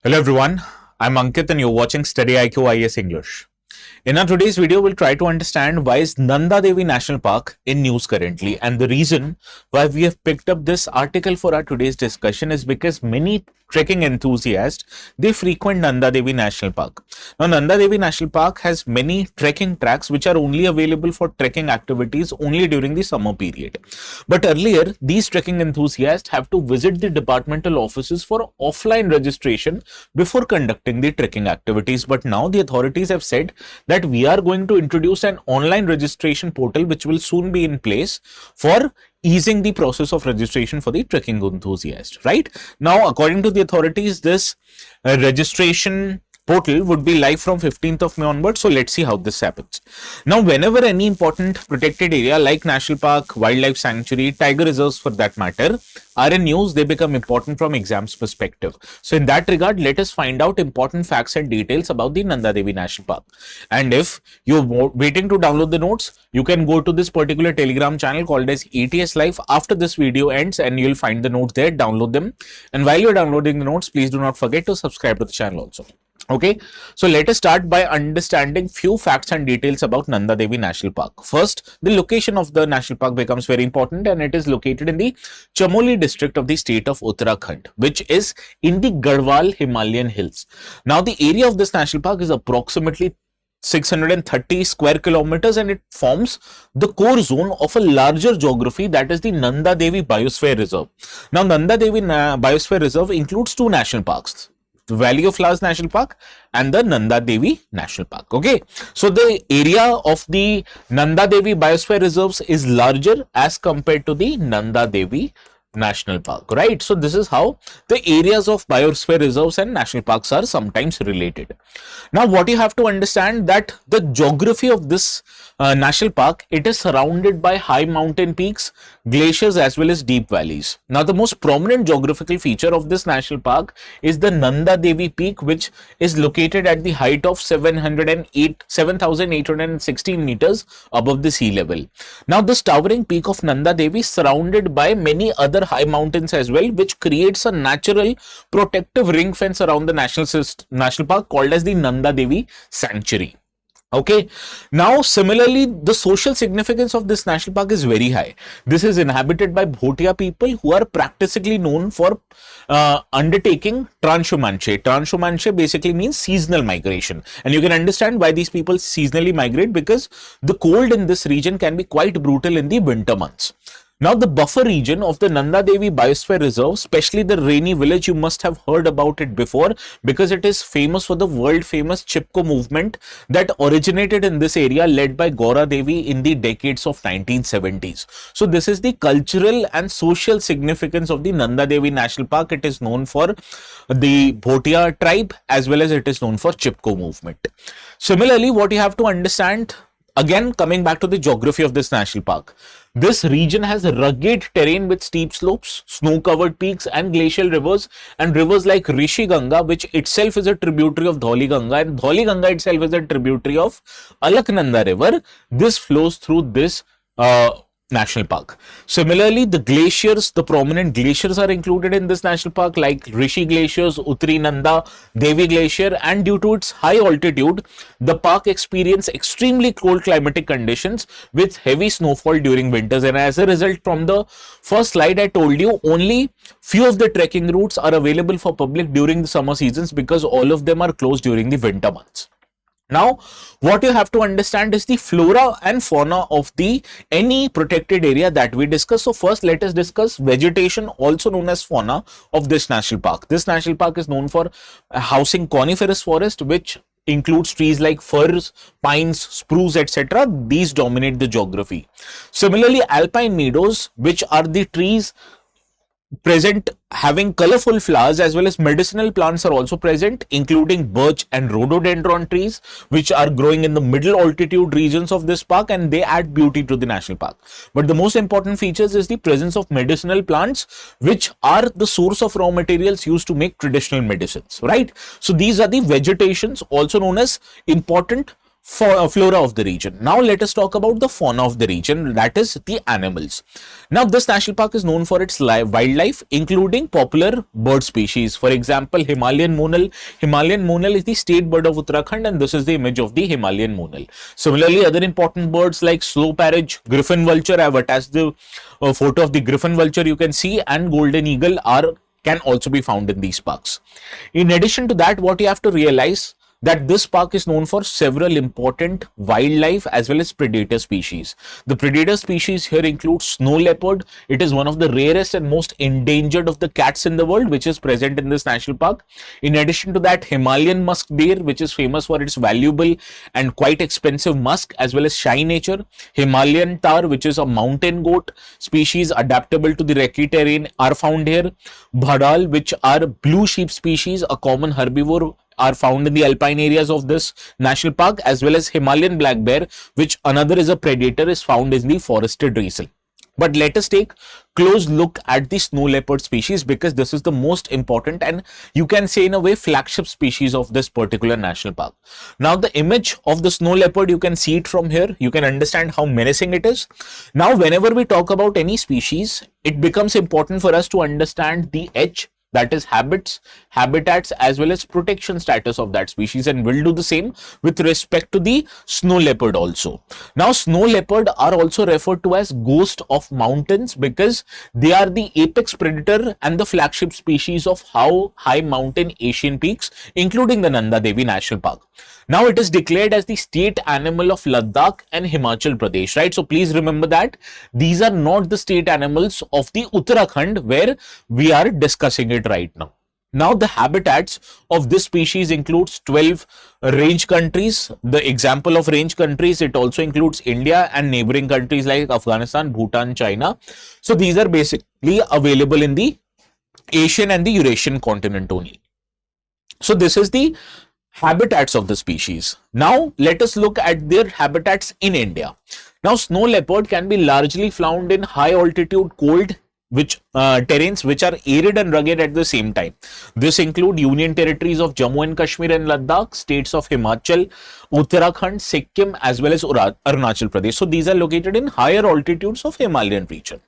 Hello everyone, I'm Ankit and you're watching StudyIQ IAS English. In our today's video, we'll try to understand why is Nanda Devi National Park in news currently, and the reason why we have picked up this article for our today's discussion is because many trekking enthusiasts, they frequent Nanda Devi National Park. Now, Nanda Devi National Park has many trekking tracks which are only available for trekking activities only during the summer period. But earlier, these trekking enthusiasts have to visit the departmental offices for offline registration before conducting the trekking activities. But now the authorities have said that we are going to introduce an online registration portal which will soon be in place for easing the process of registration for the trekking enthusiast. Right now, according to the authorities, this registration portal would be live from 15th of May onwards. So let's see how this happens. Now, whenever any important protected area like national park, wildlife sanctuary, tiger reserves for that matter are in news, they become important from exams perspective. So in that regard, let us find out important facts and details about the Nanda Devi National Park. And if you're waiting to download the notes, you can go to this particular Telegram channel called as ETS Live after this video ends, and you'll find the notes there. Download them. And while you're downloading the notes, please do not forget to subscribe to the channel also. Okay, so let us start by understanding few facts and details about Nanda Devi National Park. First, the location of the national park becomes very important, and it is located in the Chamoli district of the state of Uttarakhand, which is in the Garhwal Himalayan hills. Now, the area of this national park is approximately 630 square kilometers, and it forms the core zone of a larger geography, that is the Nanda Devi Biosphere Reserve. Now, Nanda Devi Biosphere Reserve includes two national parks, the Valley of Flowers National Park and the Nanda Devi National Park. Okay, so the area of the Nanda Devi Biosphere Reserves is larger as compared to the Nanda Devi National Park, right? So this is how the areas of biosphere reserves and national parks are sometimes related. Now, what you have to understand that the geography of this national park, it is surrounded by high mountain peaks, glaciers as well as deep valleys. Now, the most prominent geographical feature of this national park is the Nanda Devi Peak, which is located at the height of 7,816 meters above the sea level. Now, this towering peak of Nanda Devi is surrounded by many other high mountains as well, which creates a natural protective ring fence around the national park called as the Nanda Devi Sanctuary. Okay, now similarly, the social significance of this national park is very high. This is inhabited by Bhotia people who are practically known for undertaking transhumanche. Transhumanche basically means seasonal migration, and you can understand why these people seasonally migrate, because the cold in this region can be quite brutal in the winter months. Now, the buffer region of the Nanda Devi Biosphere Reserve, especially the rainy village, you must have heard about it before, because it is famous for the world famous Chipko movement that originated in this area, led by Gaura Devi in the decades of 1970s. So this is the cultural and social significance of the Nanda Devi National Park. It is known for the Bhotia tribe as well as it is known for Chipko movement. Similarly, what you have to understand, again coming back to the geography of this national park, this region has rugged terrain with steep slopes, snow-covered peaks and glacial rivers, and rivers like Rishi Ganga, which itself is a tributary of Dhauli Ganga, and Dhauli Ganga itself is a tributary of Alaknanda River. This flows through this national park. Similarly, the glaciers, the prominent glaciers are included in this national park, like Rishi Glaciers, Uttari Nanda Devi Glacier, and due to its high altitude, the park experiences extremely cold climatic conditions with heavy snowfall during winters, and as a result, from the first slide I told you, only few of the trekking routes are available for public during the summer seasons, because all of them are closed during the winter months. Now, what you have to understand is the flora and fauna of the any protected area that we discuss. So first, let us discuss vegetation, also known as fauna, of this national park. This national park is known for housing coniferous forest, which includes trees like firs, pines, spruce, etc. These dominate the geography. Similarly, alpine meadows, which are the trees present having colorful flowers, as well as medicinal plants are also present, including birch and rhododendron trees, which are growing in the middle altitude regions of this park, and they add beauty to the national park. But the most important features is the presence of medicinal plants, which are the source of raw materials used to make traditional medicines, right? So these are the vegetations, also known as important flora of the region. Now let us talk about the fauna of the region, that is the animals. Now this national park is known for its wildlife, including popular bird species. For example, Himalayan monal. Himalayan monal is the state bird of Uttarakhand, and this is the image of the Himalayan monal. Similarly, other important birds like slow parrot, griffon vulture, I have attached the photo of the griffon vulture you can see, and golden eagle can also be found in these parks. In addition to that, what you have to realize that this park is known for several important wildlife as well as predator species. The predator species here include snow leopard. It is one of the rarest and most endangered of the cats in the world, which is present in this national park. In addition to that, Himalayan musk deer, which is famous for its valuable and quite expensive musk as well as shy nature. Himalayan tahr, which is a mountain goat species adaptable to the rocky terrain, are found here. Bhadal, which are blue sheep species, a common herbivore, are found in the alpine areas of this national park, as well as Himalayan black bear, which another is a predator, is found in the forested region. But let us take close look at the snow leopard species, because this is the most important and you can say in a way flagship species of this particular national park. Now the image of the snow leopard, you can see it from here. You can understand how menacing it is. Now whenever we talk about any species, it becomes important for us to understand the H, that is habits, habitats, as well as protection status of that species, and we'll do the same with respect to the snow leopard also. Now snow leopard are also referred to as ghost of mountains, because they are the apex predator and the flagship species of high mountain Asian peaks, including the Nanda Devi National Park. Now it is declared as the state animal of Ladakh and Himachal Pradesh, right? So please remember that these are not the state animals of the Uttarakhand where we are discussing it right now. Now the habitats of this species includes 12 range countries. The example of range countries, it also includes India and neighboring countries like Afghanistan, Bhutan, China. So these are basically available in the Asian and the Eurasian continent only. So this is the habitats of the species. Now let us look at their habitats in India. Now snow leopard can be largely found in high altitude cold terrains which are arid and rugged at the same time. This include union territories of Jammu and Kashmir and Ladakh, states of Himachal, Uttarakhand, Sikkim, as well as Arunachal Pradesh. So these are located in higher altitudes of Himalayan region.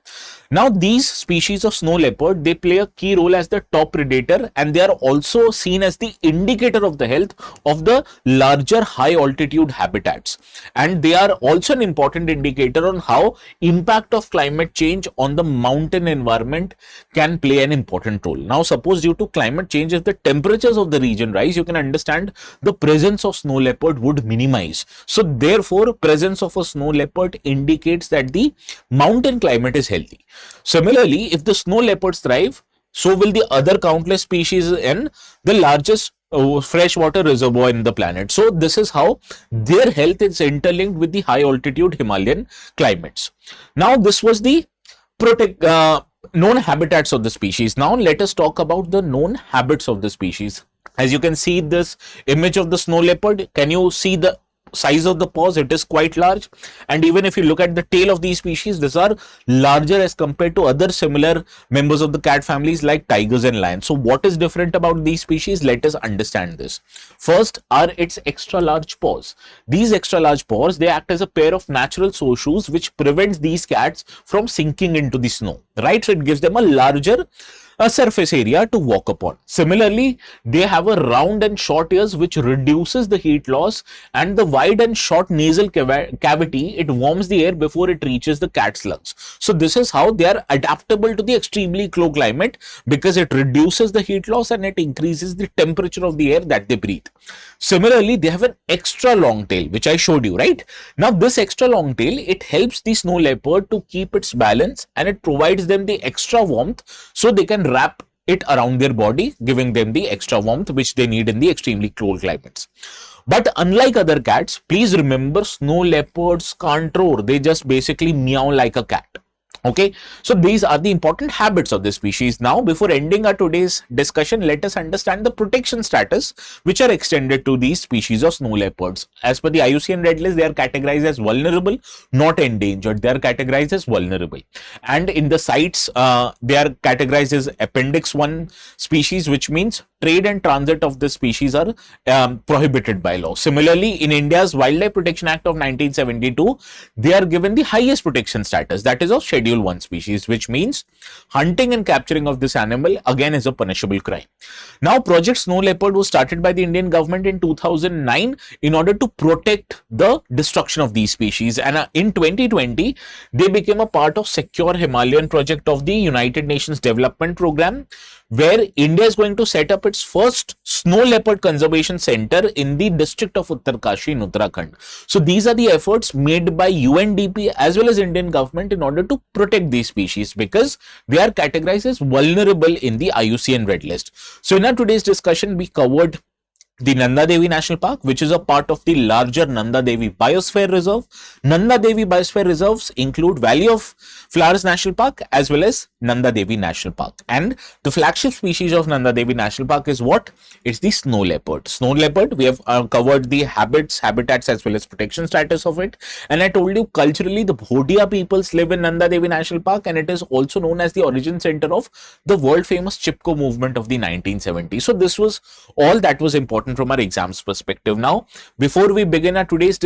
Now these species of snow leopard, they play a key role as the top predator, and they are also seen as the indicator of the health of the larger high altitude habitats, and they are also an important indicator on how impact of climate change on the mountain environment can play an important role. Now suppose due to climate change, if the temperatures of the region rise, you can understand the presence of snow leopard would minimize. So therefore presence of a snow leopard indicates that the mountain climate is healthy. Similarly, if the snow leopards thrive, so will the other countless species in the largest freshwater reservoir in the planet. So this is how their health is interlinked with the high altitude Himalayan climates. Now this was the known habitats of the species. Now let us talk about the known habits of the species. As you can see this image of the snow leopard, can you see the size of the paws? It is quite large, and even if you look at the tail of these species, these are larger as compared to other similar members of the cat families like tigers and lions. So what is different about these species? Let us understand this. First are its extra large paws. These extra large paws, they act as a pair of natural snowshoes which prevents these cats from sinking into the snow, right? So it gives them a larger surface area to walk upon. Similarly, they have a round and short ears which reduces the heat loss, and the wide and short nasal cavity, it warms the air before it reaches the cat's lungs. So this is how they are adaptable to the extremely cold climate, because it reduces the heat loss and it increases the temperature of the air that they breathe. Similarly, they have an extra long tail, which I showed you, right? Now this extra long tail, it helps the snow leopard to keep its balance, and it provides them the extra warmth so they can wrap it around their body, giving them the extra warmth which they need in the extremely cold climates. But unlike other cats, please remember, snow leopards can't roar. They just basically meow like a cat. Okay, so these are the important habits of this species. Now, before ending our today's discussion, let us understand the protection status which are extended to these species of snow leopards. As per the IUCN Red List, they are categorized as vulnerable, not endangered. They are categorized as vulnerable. And in the CITES, they are categorized as Appendix 1 species, which means trade and transit of this species are prohibited by law. Similarly, in India's Wildlife Protection Act of 1972, they are given the highest protection status, that is of Schedule 1 species, which means hunting and capturing of this animal again is a punishable crime. Now, Project Snow Leopard was started by the Indian government in 2009 in order to protect the destruction of these species, and in 2020 they became a part of Secure Himalayan project of the United Nations Development Program, where India is going to set up its first snow leopard conservation center in the district of Uttarkashi in Uttarakhand. So these are the efforts made by UNDP as well as Indian government in order to protect these species, because they are categorized as vulnerable in the IUCN Red List. So in our today's discussion, we covered the Nanda Devi National Park, which is a part of the larger Nanda Devi Biosphere Reserve. Nanda Devi Biosphere Reserves include Valley of Flowers National Park as well as Nanda Devi National Park. And the flagship species of Nanda Devi National Park is what? It's the snow leopard. Snow leopard, we have covered the habitats as well as protection status of it. And I told you culturally the Bhodia peoples live in Nanda Devi National Park, and it is also known as the origin center of the world famous Chipko movement of the 1970s. So this was all that was important from our exams perspective. Now, before we begin our today's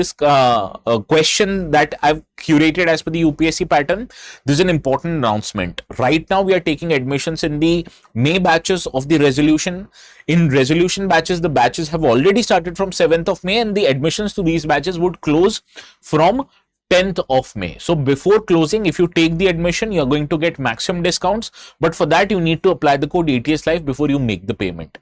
question that I've curated as per the UPSC pattern, there's an important announcement. Right now, we are taking admissions in the May batches of the resolution. In resolution batches, the batches have already started from 7th of May, and the admissions to these batches would close from 10th of May. So before closing, if you take the admission, you're going to get maximum discounts. But for that, you need to apply the code ATS Live before you make the payment.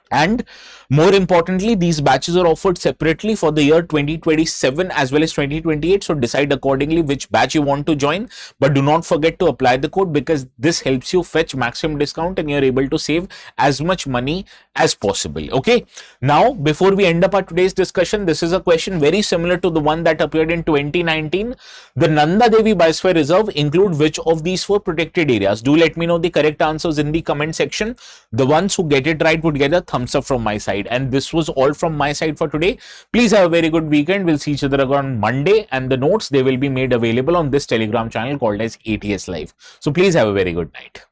And more importantly, these batches are offered separately for the year 2027 as well as 2028. So decide accordingly which batch you want to join, but do not forget to apply the code, because this helps you fetch maximum discount and you're able to save as much money as possible. Okay. Now, before we end up our today's discussion, this is a question very similar to the one that appeared in 2019. The Nanda Devi Biosphere Reserve include which of these 4 protected areas? Do let me know the correct answers in the comment section. The ones who get it right would get a thumbs up from my side. And this was all from my side for today. Please have a very good weekend. We'll see each other on Monday, and the notes, they will be made available on this Telegram channel called as ATS Live. So please have a very good night.